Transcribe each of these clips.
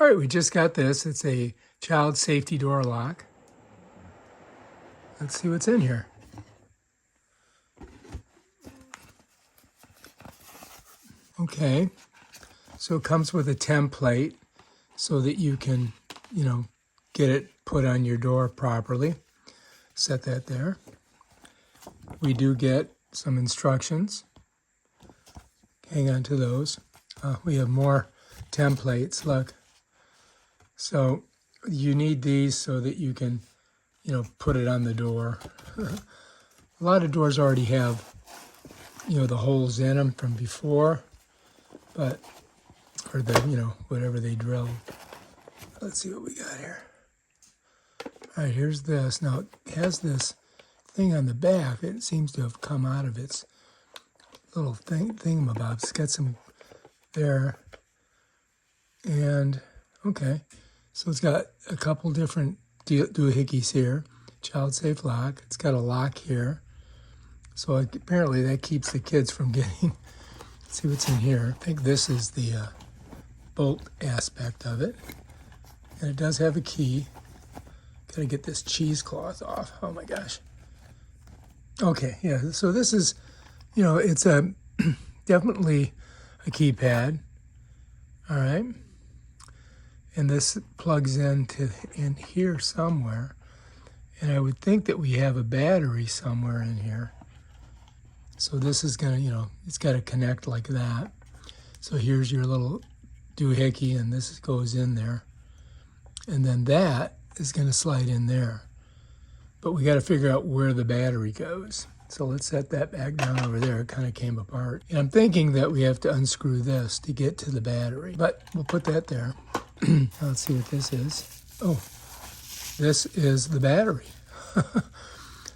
All right, we just got this. It's a child safety door lock. Let's see what's in here. Okay, so it comes with a template so that you can, get it put on your door properly. Set that there. We do get some instructions. Hang on to those. We have more templates, look. So you need these so that you can, put it on the door. A lot of doors already have, the holes in them from before, or the, whatever they drilled. Let's see what we got here. All right, here's this. Now, it has this thing on the back. It seems to have come out of its little thingamabobs. It's got some there. And, okay. So it's got a couple different doohickeys here. Child safe lock. It's got a lock here. So apparently that keeps the kids from getting... Let's see what's in here. I think this is the bolt aspect of it. And it does have a key. Got to get this cheesecloth off. Oh my gosh. Okay, yeah. So this is, it's a definitely a keypad. All right. And this plugs in here somewhere. And I would think that we have a battery somewhere in here. So this is going to, it's got to connect like that. So here's your little doohickey, and this goes in there. And then that is going to slide in there. But we got to figure out where the battery goes. So let's set that back down over there. It kind of came apart. And I'm thinking that we have to unscrew this to get to the battery. But we'll put that there. Now let's see what this is. Oh, this is the battery.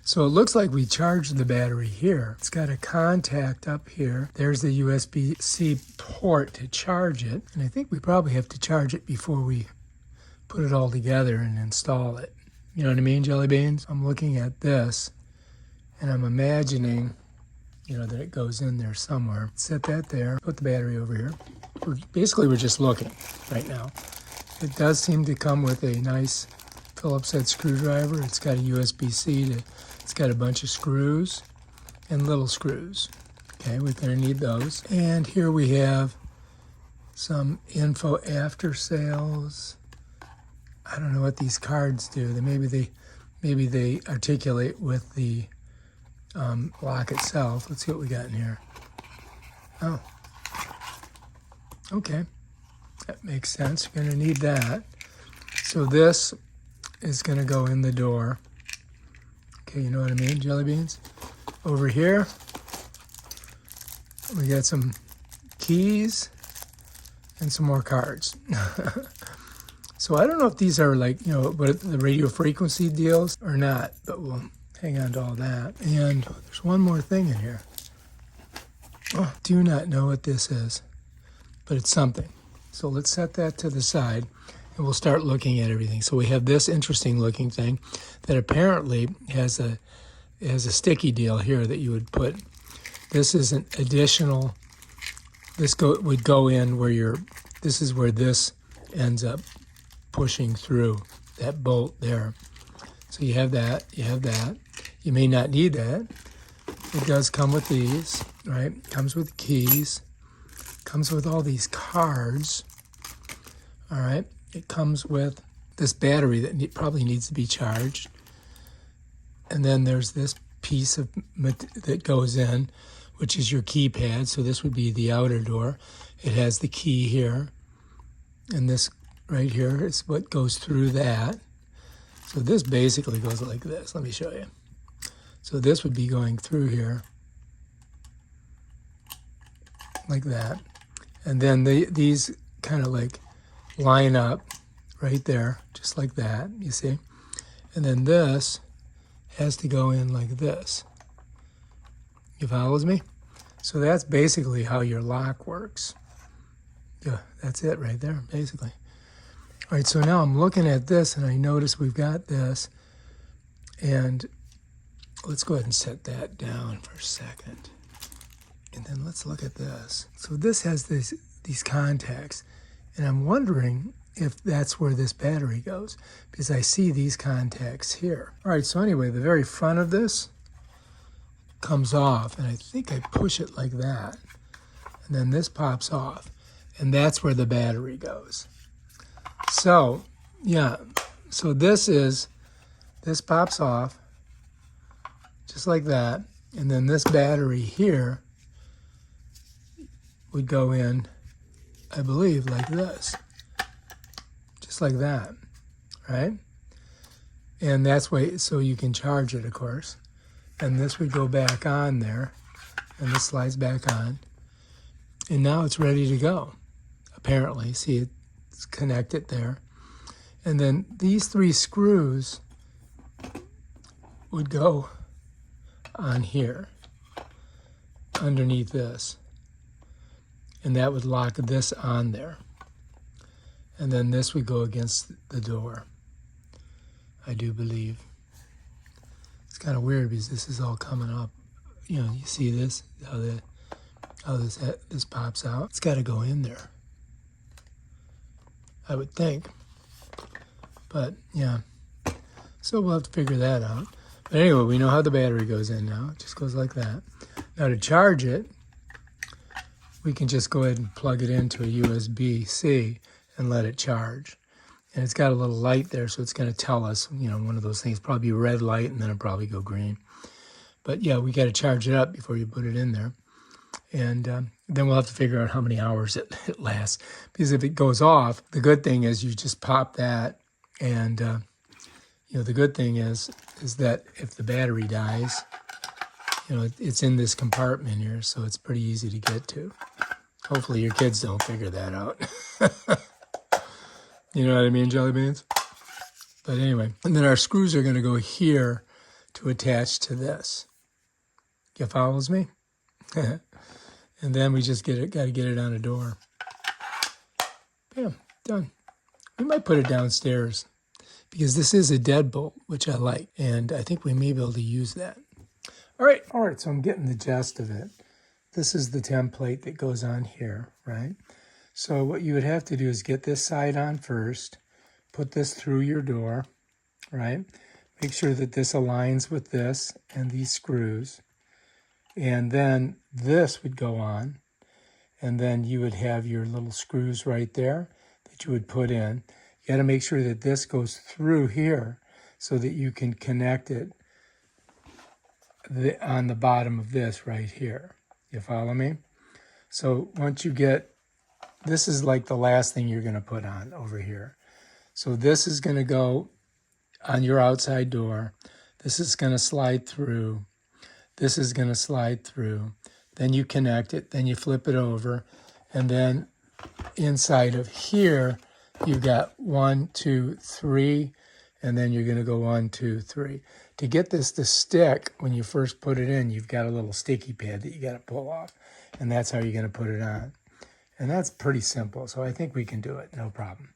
So it looks like we charged the battery here. It's got a contact up here. There's the USB-C port to charge it. And I think we probably have to charge it before we put it all together and install it. You know what I mean, Jelly Beans? I'm looking at this, and I'm imagining, that it goes in there somewhere. Set that there. Put the battery over here. We're just looking right now. It does seem to come with a nice Phillips head screwdriver. It's got a USB-C. It's got a bunch of screws and little screws. Okay, we're going to need those. And here we have some info after sales. I don't know what these cards do. Maybe they articulate with the lock itself. Let's see what we got in here. Oh, okay, that makes sense. You're going to need that. So this is going to go in the door. Okay, you know what I mean, Jelly Beans? Over here, we got some keys and some more cards. So I don't know if these are like, what the radio frequency deals or not, but we'll hang on to all that. And there's one more thing in here. Oh, do not know what this is, but it's something. So let's set that to the side and we'll start looking at everything. So we have this interesting looking thing that apparently has a sticky deal here that you would put. This is an additional, would go in where this is where this ends up pushing through that bolt there. So you have that, You may not need that. It does come with these, right? Comes with keys, comes with all these cards, all right? It comes with this battery that probably needs to be charged. And then there's this piece that goes in, which is your keypad. So this would be the outer door. It has the key here, and this right here is what goes through that. So this basically goes like this. Let me show you. So this would be going through here like that. And then these kind of like line up right there, just like that, you see? And then this has to go in like this. You follows me? So that's basically how your lock works. Yeah, that's it right there, basically. All right, so now I'm looking at this and I notice we've got this, and let's go ahead and set that down for a second. And then let's look at this. So this has these contacts, and I'm wondering if that's where this battery goes, because I see these contacts here. All right, so anyway, the very front of this comes off, and I think I push it like that, and then this pops off, and that's where the battery goes. So, yeah, so this pops off, just like that, and then this battery here would go in, I believe, like this. Just like that, right? And that's way, so you can charge it, of course. And this would go back on there, and this slides back on. And now it's ready to go, apparently. See, it's connected there. And then these 3 screws would go on here, underneath this. And that would lock this on there. And then this would go against the door, I do believe. It's kind of weird because this is all coming up. You know, you see this, how this pops out. It's got to go in there, I would think. But yeah, so we'll have to figure that out. But anyway, we know how the battery goes in now. It just goes like that. Now to charge it, we can just go ahead and plug it into a USB-C and let it charge. And it's got a little light there, so it's going to tell us, you know, one of those things, probably a red light, and then it'll probably go green. But yeah, we got to charge it up before you put it in there. And then we'll have to figure out how many hours it lasts. Because if it goes off, the good thing is you just pop that. And, you know, the good thing is that if the battery dies, you know, it's in this compartment here, so it's pretty easy to get to. Hopefully your kids don't figure that out. You know what I mean, jelly beans? But anyway, and then our screws are going to go here to attach to this. You follows me? And then we just got to get it on a door. Bam, done. We might put it downstairs because this is a deadbolt, which I like, and I think we may be able to use that. All right, so I'm getting the gist of it. This is the template that goes on here, right? So what you would have to do is get this side on first, put this through your door, right? Make sure that this aligns with this and these screws. And then this would go on, and then you would have your little screws right there that you would put in. You got to make sure that this goes through here so that you can connect it on the bottom of this right here. You follow me? So once you get, this is like the last thing you're going to put on over here. So this is going to go on your outside door. This is going to slide through. This is going to slide through. Then you connect it. Then you flip it over. And then inside of here, you've got 1, 2, 3. And then you're going to go 1, 2, 3. To get this to stick, when you first put it in, you've got a little sticky pad that you got to pull off. And that's how you're going to put it on. And that's pretty simple. So I think we can do it. No problem.